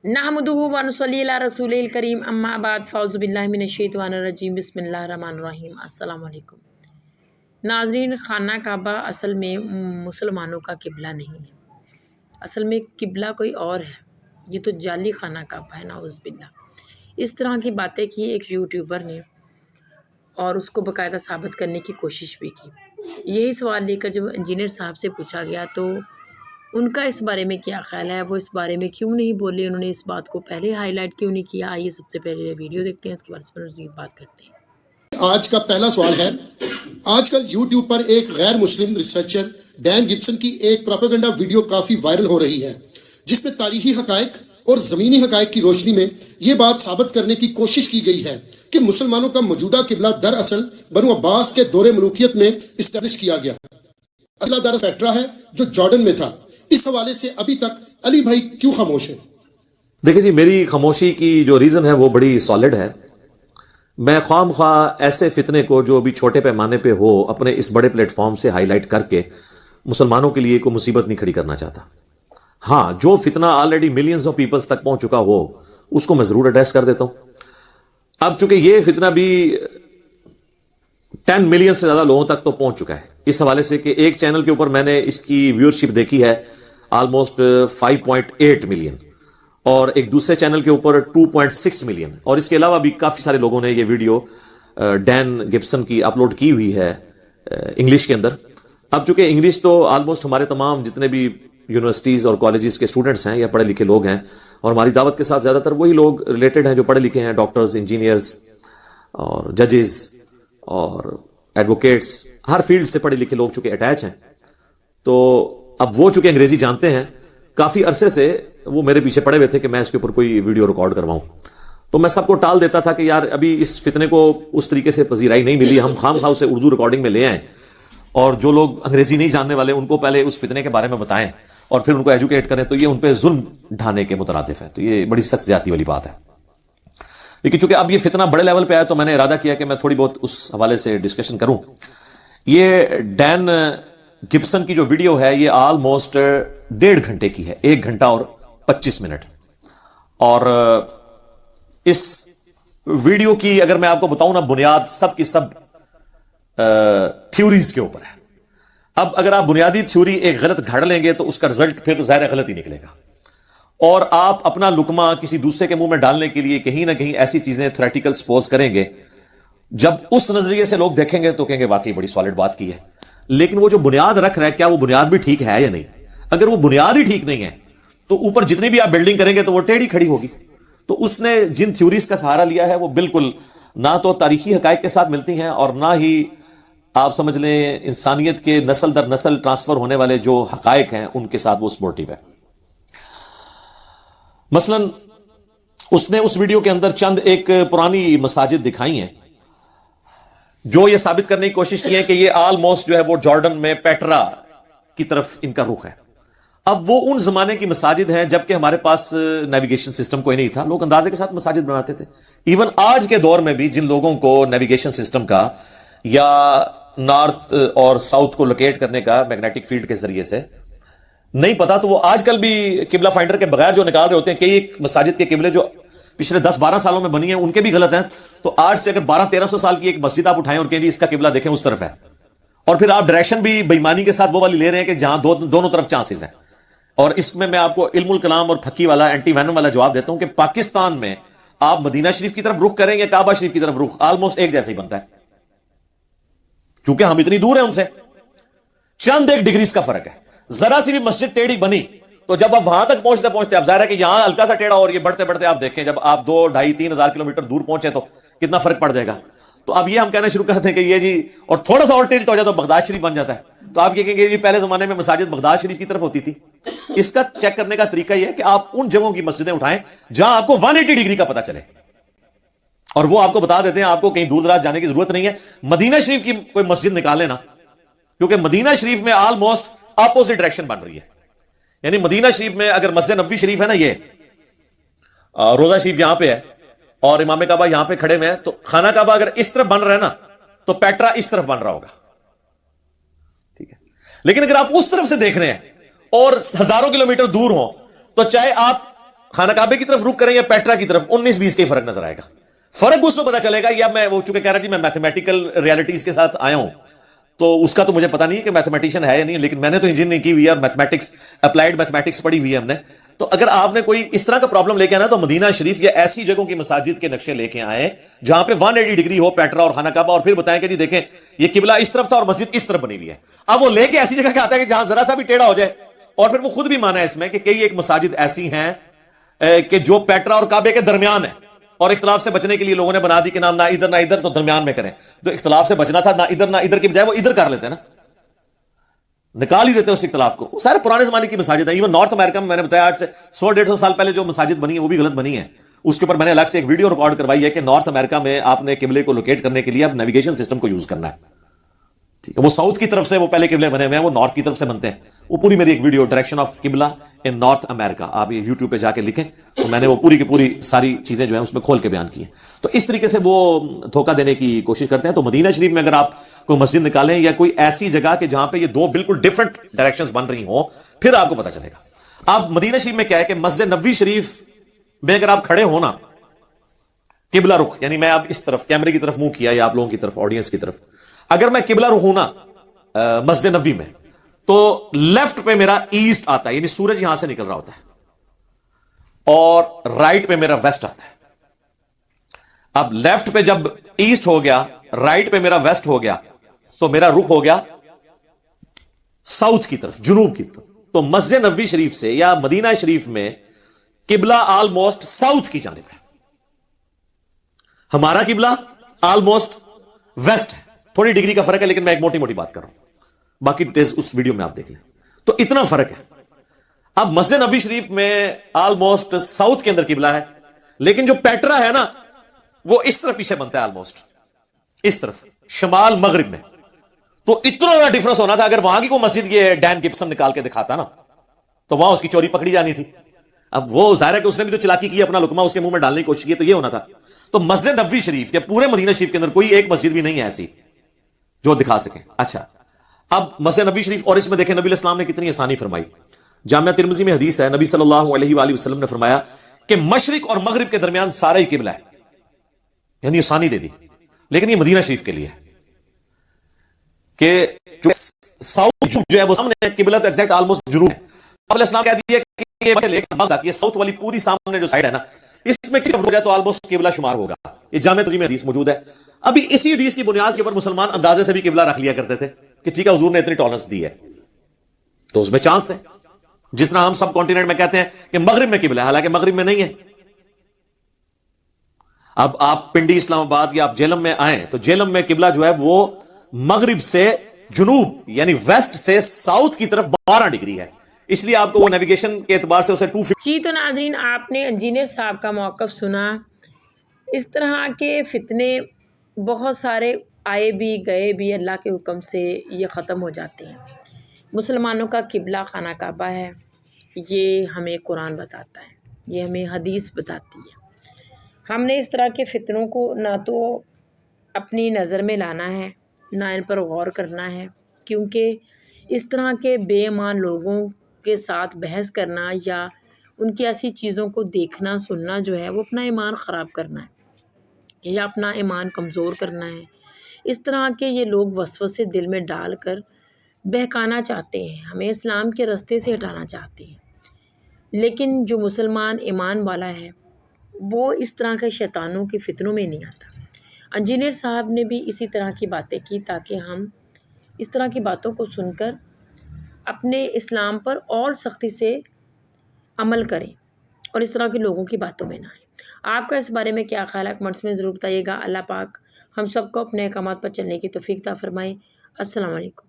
नहमदुहु व नुसल्ली अला रसूलिल करीम अम्मा बाद फ़ौज़ु बिल्लाहि मिनश्शैतानिर्रजीम बिस्मिल्लाहिर रहमानिर रहीम अस्सलाम वालेकुम। नाज़रीन, खाना काबा असल में मुसलमानों का किबला नहीं है, असल में किबला कोई और है। ये तो जाली खाना काबा है, नाउज़ बिल्लाह। इस तरह की बातें की एक यूट्यूबर ने और उसको बाकायदा साबित करने की कोशिश भी की। यही सवाल लेकर जब इंजीनियर साहब से पूछा गया तो उनका इस बारे में क्या ख्याल है, वो इस बारे में क्यों नहीं बोले, उन्होंने इस बात को पहले हाईलाइट क्यों नहीं किया। आइए सबसे पहले वीडियो देखते हैं, इसके बाद इस पर मज़ीद बात करते हैं। आज का पहला सवाल है, आजकल YouTube पर एक गैर मुस्लिम रिसर्चर डैन गिब्सन की एक प्रोपेगेंडा वीडियो काफी वायरल हो रही है, जिसमें तारीखी हकायक और जमीनी हकायक की रोशनी में ये बात साबित करने की कोशिश की गई है कि मुसलमानों का मौजूदा किबला दरअसल बनु अब्बास के दौरे मलूकियत में इस्टेब्लिश किया गया। अगला दरअसल पेट्रा है जो जॉर्डन में था। इस हवाले से अभी तक अली भाई क्यों खामोश है? देखिए जी, मेरी खामोशी की जो रीजन है वो बड़ी सॉलिड है। मैं ख्वाम ऐसे फितने को जो अभी छोटे पैमाने पे हो अपने इस बड़े प्लेटफॉर्म से हाईलाइट करके मुसलमानों के लिए कोई मुसीबत नहीं खड़ी करना चाहता। हाँ, जो फितना ऑलरेडी मिलियंस ऑफ पीपल्स तक पहुंच चुका हो उसको मैं जरूर एड्रेस कर देता हूं। अब चूंकि ये फितना भी 10 मिलियन से ज्यादा लोगों तक तो पहुंच चुका है, इस हवाले से कि एक चैनल के ऊपर मैंने इसकी व्यूअरशिप देखी है ऑलमोस्ट 5.8 मिलियन और एक दूसरे चैनल के ऊपर 2.6 मिलियन, और इसके अलावा भी काफी सारे लोगों ने ये वीडियो डैन गिब्सन की अपलोड की हुई है इंग्लिश के अंदर। अब चूंकि इंग्लिश तो ऑलमोस्ट हमारे तमाम जितने भी यूनिवर्सिटीज और कॉलेजेस के स्टूडेंट्स हैं या पढ़े लिखे लोग हैं, और हमारी दावत के साथ ज्यादातर वही लोग रिलेटेड हैं जो पढ़े लिखे हैं, डॉक्टर्स, इंजीनियर्स और जजेस और एडवोकेट्स, हर फील्ड से पढ़े लिखे लोग चूंकि अटैच हैं। तो अब वो चूंकि अंग्रेजी जानते हैं, काफी अरसे से वो मेरे पीछे पड़े हुए थे कि मैं इसके ऊपर कोई वीडियो रिकॉर्ड करवाऊं। तो मैं सबको टाल देता था कि यार अभी इस फितने को उस तरीके से पजीराई नहीं मिली, हम खामखा उसे उर्दू रिकॉर्डिंग में ले आए और जो लोग अंग्रेजी नहीं जानने वाले उनको पहले उस फितने के बारे में बताएं और फिर उनको एजुकेट करें, तो ये उन पर जुल्म ढाने के मुतरादिफ है। तो ये बड़ी सख्त ज्यादती वाली बात है। लेकिन चूंकि अब ये फितना बड़े लेवल पे आया तो मैंने इरादा किया कि मैं थोड़ी बहुत उस हवाले से डिस्कशन करूं। ये डैन गिब्सन की जो वीडियो है ये ऑलमोस्ट 1.5 घंटे की है, 1 घंटा और 25 मिनट। और इस वीडियो की अगर मैं आपको बताऊं ना, बुनियाद सब की सब थ्योरीज के ऊपर है। अब अगर आप बुनियादी थ्योरी एक गलत घड़ लेंगे तो उसका रिजल्ट फिर ज़ाहिर गलत ही निकलेगा, और आप अपना लुकमा किसी दूसरे के मुंह में डालने के लिए कहीं ना कहीं ऐसी चीजें थ्योरेटिकल सपोज करेंगे, जब उस नजरिए से लोग देखेंगे तो कहेंगे वाकई बड़ी सॉलिड बात की है। लेकिन वो जो बुनियाद रख रहा है, क्या वो बुनियाद भी ठीक है या नहीं? अगर वो बुनियाद ही ठीक नहीं है तो ऊपर जितनी भी आप बिल्डिंग करेंगे तो वो टेढ़ी खड़ी होगी। तो उसने जिन थ्योरीज का सहारा लिया है वो बिल्कुल ना तो तारीखी हकायक के साथ मिलती हैं और ना ही आप समझ लें इंसानियत के नस्ल दर नस्ल ट्रांसफर होने वाले जो हकायक हैं उनके साथ वो सपोर्टिव है। मसलन उसने उस वीडियो के अंदर चंद एक पुरानी मसाजिद दिखाई हैं जो ये साबित करने की कोशिश की है कि ये ऑलमोस्ट जो है वो जॉर्डन में पेट्रा की तरफ इनका रुख है। अब वो उन जमाने की मसाजिद हैं जबकि हमारे पास नेविगेशन सिस्टम कोई नहीं था, लोग अंदाजे के साथ मसाजिद बनाते थे। इवन आज के दौर में भी जिन लोगों को नेविगेशन सिस्टम का या नॉर्थ और साउथ को लोकेट करने का मैग्नेटिक फील्ड के जरिए से नहीं पता, तो वो आजकल भी किबला फाइंडर के बगैर जो निकाल रहे होते हैं। कई मसाजिद के किबले जो पिछले 10-12 सालों में बनी है उनके भी गलत हैं। तो आज से अगर 1200-1300 साल की एक मस्जिद आप उठाएं और कहें जी इसका किबला देखें उस तरफ है, और फिर आप डायरेक्शन भी बेईमानी के साथ वो वाली ले रहे हैं कि जहां दोनों तरफ चांसेस हैं। और इसमें मैं आपको इल्मुल कलाम और फकी वाला एंटी वैनम वाला जवाब देता हूं कि पाकिस्तान में आप मदीना शरीफ की तरफ रुख करें या काबा शरीफ की तरफ रुख, ऑलमोस्ट एक जैसा ही बनता है, क्योंकि हम इतनी दूर हैं उनसे, चंद एक डिग्रीज का फर्क है। जरा सी भी मस्जिद टेढ़ी बनी तो जब आप वहां तक पहुंचते पहुंचते, अब जाहिर है कि यहां हल्का सा टेढ़ा और ये बढ़ते बढ़ते आप देखें जब आप 2-2.5-3 हजार किलोमीटर दूर पहुंचे तो कितना फर्क पड़ जाएगा। तो अब ये हम कहना शुरू करते हैं कि ये जी, और थोड़ा सा और टिल्ट हो जाए तो बगदाद शरीफ बन जाता है। तो आप ये कहेंगे जी पहले जमाने में मसाजिद बगदाद शरीफ की तरफ होती थी। इसका चेक करने का तरीका यह है कि आप उन जगहों की मस्जिदें उठाएं जहां आपको 180 डिग्री का पता चले, और वो आपको बता देते हैं, आपको कहीं दूर दराज जाने की जरूरत नहीं है। मदीना शरीफ की कोई मस्जिद निकाल लेना, क्योंकि मदीना शरीफ में ऑलमोस्ट अपोजिट डायरेक्शन बन रही है। यानी मदीना शरीफ में अगर मस्जिद नबवी शरीफ है ना, ये रोजा शरीफ यहां पे है और इमाम काबा यहां पे खड़े हुए हैं, तो खाना काबा अगर इस तरफ बन रहा है ना तो पेट्रा इस तरफ बन रहा होगा, ठीक है। लेकिन अगर आप उस तरफ से देख रहे हैं और हजारों किलोमीटर दूर हो, तो चाहे आप خانہ کعبے کی طرف رخ کریں یا پیٹرا کی طرف، 19-20 کا ہی فرق نظر آئے گا. فرق اس میں پتا چلے گا. یا میں وہ چونکہ کہہ رہا جی میں میتھمیٹیکل ریالٹیز کے ساتھ آیا ہوں، تو اس کا تو مجھے پتا نہیں ہے کہ میتھمیٹیشین ہے یا نہیں، لیکن میں نے تو انجینئرنگ کی ہوئی ہے اور میتھمیٹکس، اپلائیڈ میتھمیٹکس پڑھی ہوئی ہے ہم نے. تو اگر آپ نے کوئی اس طرح کا پرابلم لے کے آنا تو مدینہ شریف یا ایسی جگہوں کی مساجد کے نقشے لے کے آئیں جہاں پہ 180 ڈگری ہو پیٹرا اور خانہ کعبہ، اور پھر بتائیں کہ جی دیکھیں یہ قبلہ اس طرف تھا اور مسجد اس طرف بنی ہوئی ہے. اب وہ لے کے ایسی جگہ کے آتا ہے کہ جہاں ذرا سا بھی ٹیڑھا ہو جائے، اور پھر وہ خود بھی مانا ہے اس میں کہ کئی ایک مساجد ایسی ہیں کہ جو پیٹرا اور کعبے کے درمیان ہے، اور اختلاف سے بچنے کے لیے لوگوں نے بنا دی کہ نہ ادھر نہ ادھر، تو درمیان میں کریں. جو اختلاف سے بچنا تھا نہ ادھر کی بجائے وہ ادھر کر لیتے ہیں نا، نکال ہی دیتے ہیں اس اختلاف کو. وہ سارے پرانے زمانے کی مساجد ہیں. ایون نارتھ امریکہ میں نے بتایا آج سے 100-150 سال پہلے جو مساجد بنی ہے وہ بھی غلط بنی ہے. اس کے اوپر میں نے الگ سے ایک ویڈیو ریکارڈ کروائی ہے کہ نارتھ امریکہ میں آپ نے قبلے کو لوکیٹ کرنے کے لیے اب نیویگیشن سسٹم کو یوز کرنا ہے. ٹھیک ہے، وہ ساؤتھ کی طرف سے وہ پہلے قبلے بنے ہوئے ہیں، وہ نارتھ کی طرف سے بنتے ہیں. وہ پوری میری ایک ویڈیو ڈائریکشن آف قبلہ ان نارتھ امریکہ، آپ یہ یوٹیوب پہ جا کے لکھیں تو میں نے وہ پوری کی پوری ساری چیزیں جو ہیں اس میں کھول کے بیان کی ہیں. تو اس طریقے سے وہ دھوکہ دینے کی کوشش کرتے ہیں. تو مدینہ شریف میں اگر آپ کوئی مسجد نکالیں یا کوئی ایسی جگہ کہ جہاں پہ یہ دو بالکل ڈفرنٹ ڈائریکشنز بن رہی ہوں، پھر آپ کو پتہ چلے گا. آپ مدینہ شریف میں کیا ہے کہ مسجد نبوی شریف میں اگر آپ کھڑے ہو نا قبلہ رخ، یعنی میں اب اس طرف کیمرے کی طرف منہ کیا یا آپ لوگوں کی طرف آڈینس کی طرف، اگر میں قبلہ رخ ہوں نا مسجد نبوی میں، تو لیفٹ پہ میرا ایسٹ آتا ہے، یعنی سورج یہاں سے نکل رہا ہوتا ہے، اور رائٹ پہ میرا ویسٹ آتا ہے. اب لیفٹ پہ جب ایسٹ ہو گیا، رائٹ پہ میرا ویسٹ ہو گیا، تو میرا رخ ہو گیا ساؤتھ کی طرف، جنوب کی طرف. تو مسجد نبوی شریف سے یا مدینہ شریف میں قبلہ آلموسٹ ساؤتھ کی جانب ہے، ہمارا قبلہ آلموسٹ ویسٹ ہے. تھوڑی ڈگری کا فرق ہے، لیکن میں ایک موٹی موٹی بات کر رہا ہوں، باقی ڈیٹیلز اس ویڈیو میں آپ دیکھ لیں. تو اتنا فرق ہے. اب مسجد نبوی شریف میں آلموسٹ ساؤتھ کے اندر قبلہ ہے، لیکن جو پیٹرا ہے نا وہ اس طرف پیچھے بنتا ہے، آلموسٹ اس طرف شمال مغرب میں. تو اتنا بڑا ڈفرنس ہونا تھا. اگر وہاں کی کوئی مسجد یہ ڈین گبسن نکال کے دکھاتا نا تو وہاں اس کی چوری پکڑی جانی تھی. اب وہ ظاہر ہے کہ اس نے بھی تو چلاکی کی، اپنا لقمہ اس کے منہ میں ڈالنے کی کوشش کی، تو یہ ہونا تھا. تو مسجد نبوی شریف یا پورے مدینہ شریف کے اندر کوئی ایک مسجد بھی نہیں ہے ایسی جو دکھا سکیں. اچھا، اب مسجد نبوی شریف، اور اس میں دیکھیں نبی علیہ السلام نے کتنی آسانی فرمائی. جامعہ ترمذی میں حدیث ہے، نبی صلی اللہ علیہ وآلہ وسلم نے فرمایا کہ مشرق اور مغرب کے درمیان سارا ہی قبلہ ہے، یعنی آسانی دے دی. لیکن یہ مدینہ شریف کے لیے ہے کہ جو ساؤتھ جو ہے وہ سامنے قبلہ تو ایگزیکٹ آلموسٹ جنوب ہے. نبی علیہ السلام کہہ دیا کہ یہ ساؤتھ والی پوری سامنے جو سائیڈ ہے نا، اس میں ہو گیا تو آلموسٹ قبلہ شمار ہوگا. یہ جامعہ ترمذی میں حدیث موجود ہے. ابھی اسی حدیث کی بنیاد کے اوپر مسلمان اندازے سے بھی قبلہ رکھ لیا کرتے تھے کہ ٹھیک ہے حضور نے اتنی ٹالرنس دی ہے تو اس میں چانس تھے. جس طرح ہم سب کانٹیننٹ میں کہتے ہیں کہ مغرب میں قبلہ ہے، حالانکہ مغرب میں نہیں ہے. اب آپ پنڈی اسلام آباد یا آپ جیلم میں آئیں تو جیلم میں قبلہ جو ہے وہ مغرب سے جنوب یعنی ویسٹ سے ساؤتھ کی طرف 12 ڈگری ہے. اس لیے آپ کو وہ نیویگیشن کے اعتبار سے اسے 250. جی تو ناظرین، آپ نے انجینئر صاحب کا موقف سنا. اس طرح کے فتنے بہت سارے آئے بھی گئے بھی، اللہ کے حکم سے یہ ختم ہو جاتے ہیں. مسلمانوں کا قبلہ خانہ کعبہ ہے، یہ ہمیں قرآن بتاتا ہے، یہ ہمیں حدیث بتاتی ہے. ہم نے اس طرح کے فتنوں کو نہ تو اپنی نظر میں لانا ہے، نہ ان پر غور کرنا ہے، کیونکہ اس طرح کے بے ایمان لوگوں کے ساتھ بحث کرنا یا ان کی ایسی چیزوں کو دیکھنا سننا جو ہے وہ اپنا ایمان خراب کرنا ہے یا اپنا ایمان کمزور کرنا ہے. اس طرح کے یہ لوگ وسوسے دل میں ڈال کر بہکانا چاہتے ہیں، ہمیں اسلام کے راستے سے ہٹانا چاہتے ہیں. لیکن جو مسلمان ایمان والا ہے وہ اس طرح کے شیطانوں کے فتنوں میں نہیں آتا. انجینئر صاحب نے بھی اسی طرح کی باتیں کی تاکہ ہم اس طرح کی باتوں کو سن کر اپنے اسلام پر اور سختی سے عمل کریں اور اس طرح کے لوگوں کی باتوں میں نہ آئیں. آپ کا اس بارے میں کیا خیال ہے؟ کمنٹس میں ضرور بتائیے گا. اللہ پاک ہم سب کو اپنے احکامات پر چلنے کی توفیق عطا فرمائے. السلام علیکم.